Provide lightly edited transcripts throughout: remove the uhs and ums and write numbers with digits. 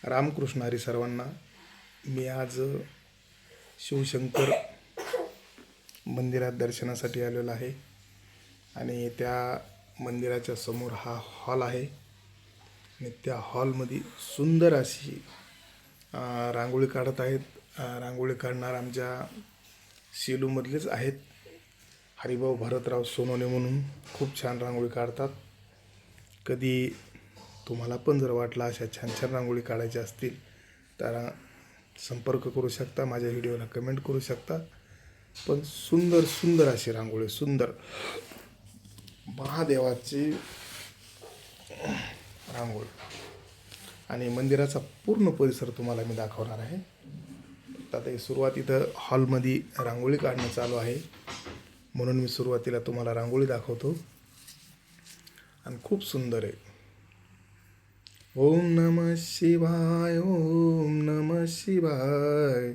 रामकृष्ण हरी सर्वांना. मी आज शिवशंकर मंदिरात दर्शनासाठी आलेलो आहे आणि त्या मंदिराच्या समोर हा हॉल आहे आणि त्या हॉलमध्ये सुंदर अशी रांगोळी काढत आहेत. रांगोळी काढणार आमच्या सेलूमधलेच आहेत, हरिभाऊ भरतराव सोनवणे म्हणून. खूप छान रांगोळी काढतात. कधी तुम्हाला पण जर वाटलं अशा छान छान रांगोळी काढायच्या असतील तर संपर्क करू शकता, माझ्या व्हिडिओला कमेंट करू शकता. पण सुंदर सुंदर अशी रांगोळी, सुंदर महादेवाची रांगोळी आणि मंदिराचा पूर्ण परिसर तुम्हाला मी दाखवणार आहे. आता हे सुरुवात इथं हॉलमध्ये रांगोळी काढणं चालू आहे म्हणून मी सुरुवातीला तुम्हाला रांगोळी दाखवतो आणि खूप सुंदर आहे. ओम नमः शिवाय, ओम नमः शिवाय,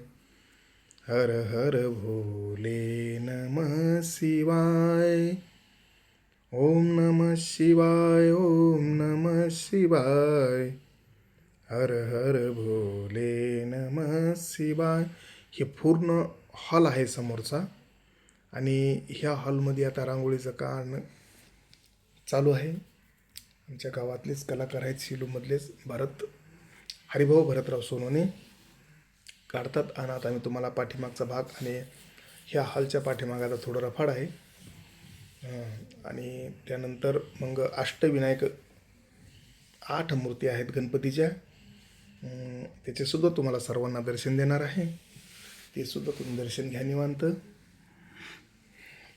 हर हर भोले नमः शिवाय. ओम नमः शिवाय, ओम नमः शिवाय, हर हर भोले नमः शिवाय. हे पूर्ण हॉल आहे समोरचा आणि ह्या हॉलमध्ये आता रांगोळीचं काम चालू आहे. आमच्या गावातलेच कलाकार आहेत, सेलूमधलेच हरिभाऊ भरतराव सोनवणे काढतात. आणि आता मी तुम्हाला पाठीमागचा भाग आणि ह्या हॉलच्या पाठीमागाचा थोडं रफाड आहे. आणि त्यानंतर मग अष्टविनायक 8 मूर्ती आहेत गणपतीच्या, त्याचेसुद्धा तुम्हाला सर्वांना दर्शन देणार आहे. ते सुद्धा तुम्ही दर्शन घ्या निवांत.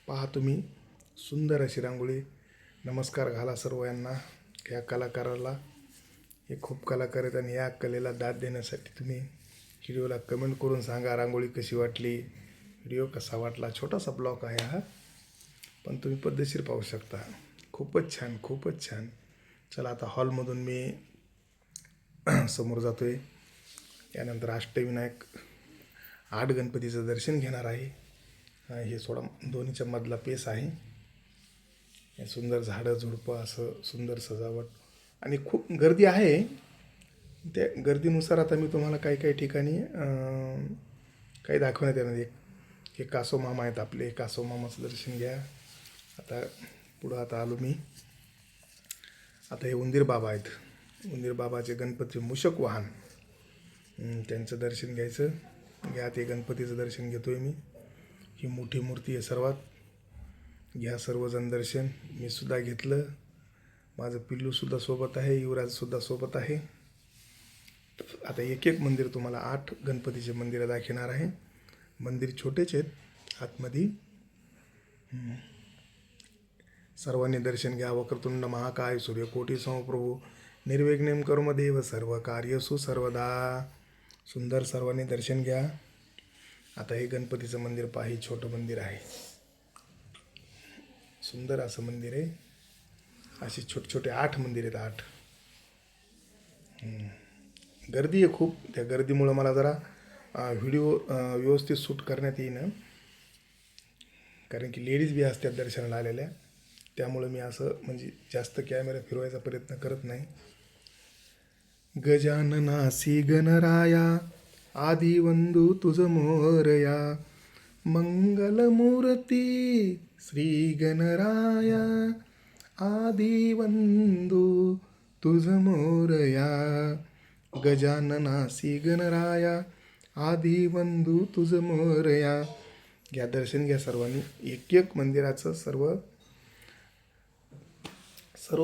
पहा तुम्ही सुंदर अशी रांगोळी. नमस्कार घाला सर्व यांना, या कलाकाराला. हे खूप कलाकार आहेत आणि या कलेला दाद देण्यासाठी तुम्ही व्हिडिओला कमेंट करून सांगा रांगोळी कशी वाटली, व्हिडिओ कसा वाटला. छोटासा ब्लॉग आहे हा, पण तुम्ही पद्धतशीर पाहू शकता. खूपच छान, खूपच छान. चला आता हॉलमधून मी समोर जातो आहे. यानंतर अष्टविनायक 8 गणपतीचं दर्शन घेणार आहे. हे सोडा दोन्हीच्या मधला पेस आहे. हे सुंदर झाडं झुडपं, असं सुंदर सजावट आणि खूप गर्दी आहे. त्या गर्दीनुसार आता मी तुम्हाला काही काही ठिकाणी काही दाखवण्यात येणार. हे कासो मामा आहेत आपले, कासो मामाचं दर्शन घ्या. आता पुढं आता आलो मी. आता हे उंदीर बाबा आहेत, उंदीर बाबाचे गणपती मूषक वाहन, त्यांचं दर्शन घ्यायचं. घ्या, ते गणपतीचं दर्शन घेतोय मी. ही मोठी मूर्ती आहे सर्वात. घ्या सर्वजण दर्शन. मी सुद्धा घेतलं, माझं पिल्लूसुद्धा सोबत आहे, युवराजसुद्धा सोबत आहे. आता एक एक मंदिर तुम्हाला 8 गणपतीचे मंदिरं दाखवणार आहे. मंदिर छोटेच आहेत आतमध्ये. सर्वांनी दर्शन घ्या. वक्रतुंड महाकाय सूर्यकोटी समप्रभू निर्विघ्नं कर्म देव सर्व कार्यसु सर्वदा. सुंदर सर्वांनी दर्शन घ्या. आता हे गणपतीचं मंदिर पहा, हे छोटं मंदिर आहे. सुंदर असं मंदिर आहे. अशी छोटे छोटे 8 मंदिर आहेत, 8. गर्दी आहे खूप. त्या गर्दीमुळं मला जरा व्हिडिओ व्यवस्थित शूट करण्यात येईन, कारण की लेडीज बी असतात दर्शनाला आलेल्या. त्यामुळं मी असं म्हणजे जास्त कॅमेरा फिरवायचा प्रयत्न करत नाही. गजाननासी गणराया आदिवंदू तुझ मोरया, मंगलमूर्ती श्री गणराया आदिवंदू तुझ मोरया. गजाननासी गणराया आदिवंदू तुझ मोरया. घ्या दर्शन घ्या सर्वांनी. एक एक मंदिराचं सर्व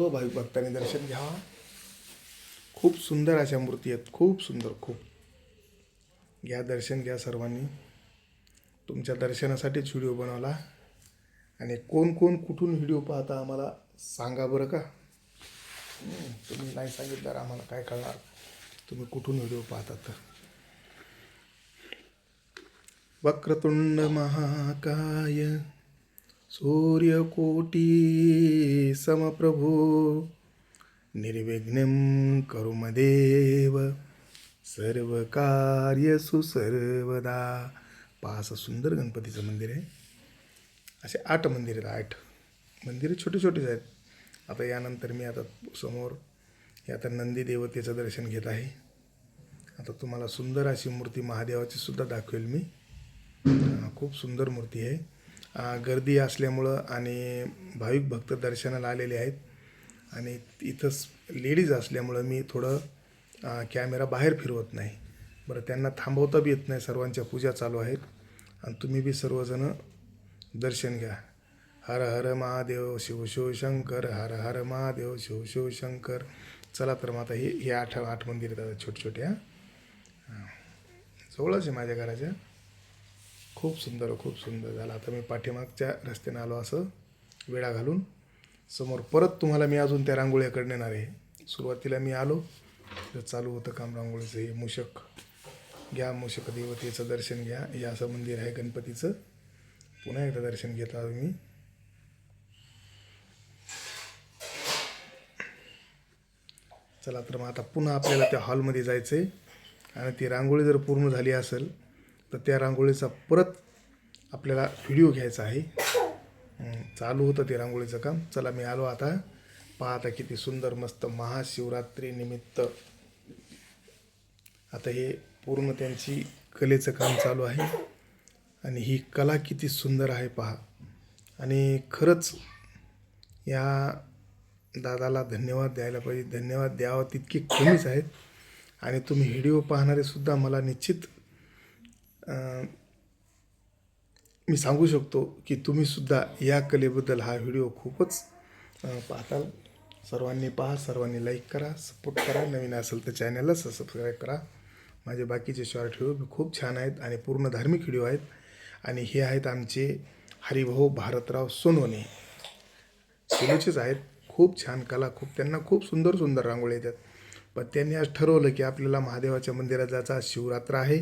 भाविक भक्तांनी दर्शन घ्यावा. खूप सुंदर अशा मूर्ती आहेत, खूप सुंदर, खूप. घ्या दर्शन घ्या सर्वांनी. तुमच्या दर्शनासाठीच व्हिडिओ बनवला. आणि कोण कोण कुठून व्हिडिओ पाहता आम्हाला सांगा बरं का. तुम्ही नाही सांगितलं आम्हाला काय कळणार तुम्ही कुठून व्हिडिओ पाहता तर. वक्रतुंड महाकाय सूर्यकोटी समप्रभू निर्विघ्नं कर्मदेव सर्व कार्यसु सर्वदा. पहा, असं सुंदर गणपतीचं मंदिर आहे. असे 8 मंदिर आहेत, 8 मंदिरे छोटे छोटेच आहेत. आता यानंतर मी आता समोर हे आता नंदी देवतेचं दर्शन घेत आहे. आता तुम्हाला सुंदर अशी मूर्ती महादेवाची सुद्धा दाखवेल मी. खूप सुंदर मूर्ती आहे. गर्दी असल्यामुळं आणि भाविक भक्त दर्शनाला आलेले आहेत आणि इथंच लेडीज असल्यामुळं मी थोडं कॅमेरा बाहेर फिरवत नाही. बरं, त्यांना थांबवता बी येत नाही, सर्वांच्या पूजा चालू आहेत आणि तुम्ही बी सर्वजण दर्शन घ्या. हर हर महादेव शिव शिव शंकर, हर हर महादेव शिव शिव शंकर. चला तर मग आता हे आठ मंदिर आहेत छोटे छोटे. जवळच आहे माझ्या घराच्या. खूप सुंदर झालं. आता मी पाठीमागच्या रस्त्याने आलो असं वेळा घालून समोर. परत तुम्हाला मी अजून त्या रांगोळ्याकडे नेणार आहे. सुरुवातीला मी आलो तर चालू होतं काम रांगोळीचं. हे मूषक घ्या, मूषक देवतेचं दर्शन घ्या. हे असं मंदिर आहे गणपतीचं. पुन्हा एकदा दर्शन घेत आहो मी. चला तर मग आता पुन्हा आपल्याला त्या हॉलमध्ये जायचं आहे आणि ती रांगोळी जर पूर्ण झाली असेल तर त्या रांगोळीचा परत आपल्याला व्हिडिओ घ्यायचा आहे. चालू होतं ते रांगोळीचं काम. चला मी आलो आता. पाहता किती सुंदर मस्त महाशिवरात्री निमित्त आता हे पूर्ण त्यांची कलेचं काम चालू आहे आणि ही कला किती सुंदर आहे पहा. आणि खरंच या दादाला धन्यवाद द्यायला पाहिजे. धन्यवाद द्यावं तितके कमीच आहेत. आणि तुम्ही व्हिडिओ पाहणारे सुद्धा मला निश्चित मी सांगू शकतो की तुम्ही सुद्धा या कलेबद्दल हा व्हिडिओ खूपच पाहताल. सर्वांनी पहा, सर्वांनी लाईक करा, सपोर्ट करा. नवीन असेल तर चॅनलला सबस्क्राईब करा. माझे बाकीचे शॉर्ट व्हिडिओ खूप छान आहेत आणि पूर्ण धार्मिक व्हिडिओ आहेत. आणि हे आहेत आमचे हरिभाऊ भारतराव सोनवणे, सेलूचेच आहेत. खूप छान कला, त्यांना खूप सुंदर रांगोळी येतात. पण त्यांनी आज ठरवलं की आपल्याला महादेवाच्या मंदिरात जायचं. आज शिवरात्र आहे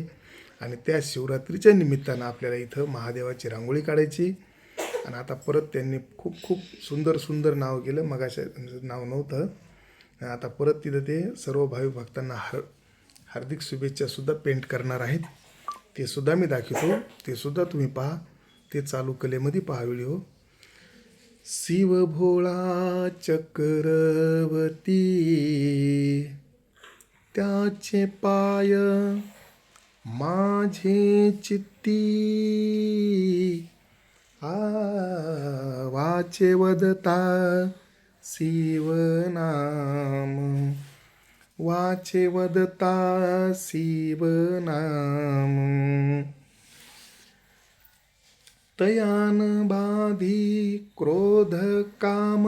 आणि त्या शिवरात्रीच्या निमित्तानं आपल्याला इथं महादेवाची रांगोळी काढायची. आणि आता परत त्यांनी खूप सुंदर नाव केलं. मगाशी नाव नव्हतं. आता परत तिथं ते सर्व भाविक भक्तांना हार्दिक शुभेच्छासुद्धा पेंट करणार आहेत. ते सुद्धा मी दाखवतो. ते सुद्धा तुम्ही पहा. ते चालू कलेमध्ये पहा व्हिडिओ. शिव भोळा चक्रवर्ती त्याचे पाय माझे चित्ती, वाचे वदता शिवनाम, वाचे वदता शिवनाम. तयान बाधी क्रोध काम,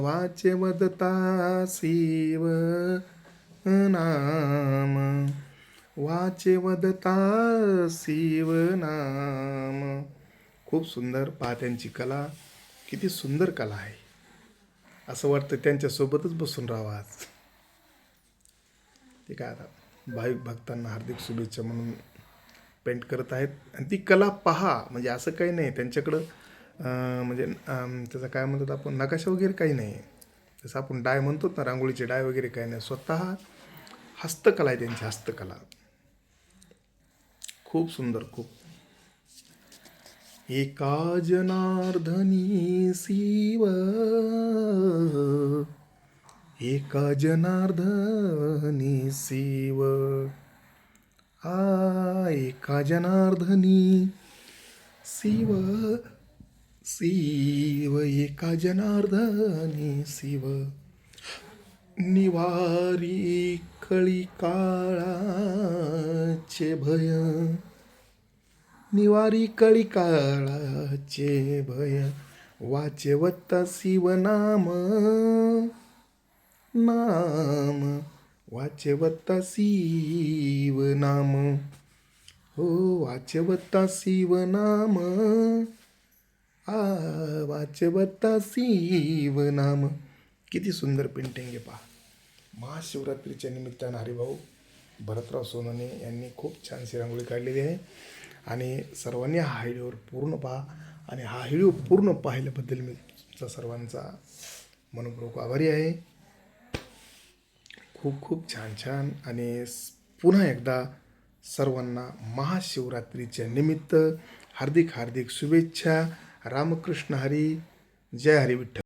वाचे वदता शिव नाम, वाचे वदता शिव नाम. खूप सुंदर पहा त्यांची कला. किती सुंदर कला आहे. असं वाटतं त्यांच्यासोबतच बसून राहावं आज. ते काय आता भाविक भक्तांना हार्दिक शुभेच्छा म्हणून पेंट करत आहेत. आणि ती कला पहा. म्हणजे असं काही नाही त्यांच्याकडं म्हणजे त्याचं काय म्हणतात आपण, नकाशा वगैरे काही नाही. जसं आपण डाय म्हणतो ना, रांगोळीचे डाय वगैरे काही नाही. स्वतः हस्तकला आहे त्यांची, हस्तकला. खूप सुंदर. एका जनार्दनी शिव, एका जनार्दनी शिव, एका जनार्दनी शिव, एका जनार्दनी शिव. निवारी कळी काळाचे भय, निवारी कळी काळाचे भय. वाचेवत्ता शिवनाम, नाम, वाचेवत्ता शिवनाम. हो, वाचेवत्ता शिवनाम, वाचेवत्ता शिवनाम. किती सुंदर पेंटिंग आहे पहा. महाशिवरात्रीच्या निमित्तानं हरिभाऊ भरतराव सोनवणे यांनी खूप छानशी रांगोळी काढलेली आहे. आणि सर्वांनी हा व्हिडिओ पूर्ण पहा. आणि हा व्हिडिओ पूर्ण पाहिल्याबद्दल मी तुमचा सर्वांचा मनपूर्वक आभारी आहे. खूप छान. आणि पुन्हा एकदा सर्वांना महाशिवरात्रीच्या निमित्त हार्दिक शुभेच्छा. रामकृष्ण हरी. जय हरी विठ्ठल.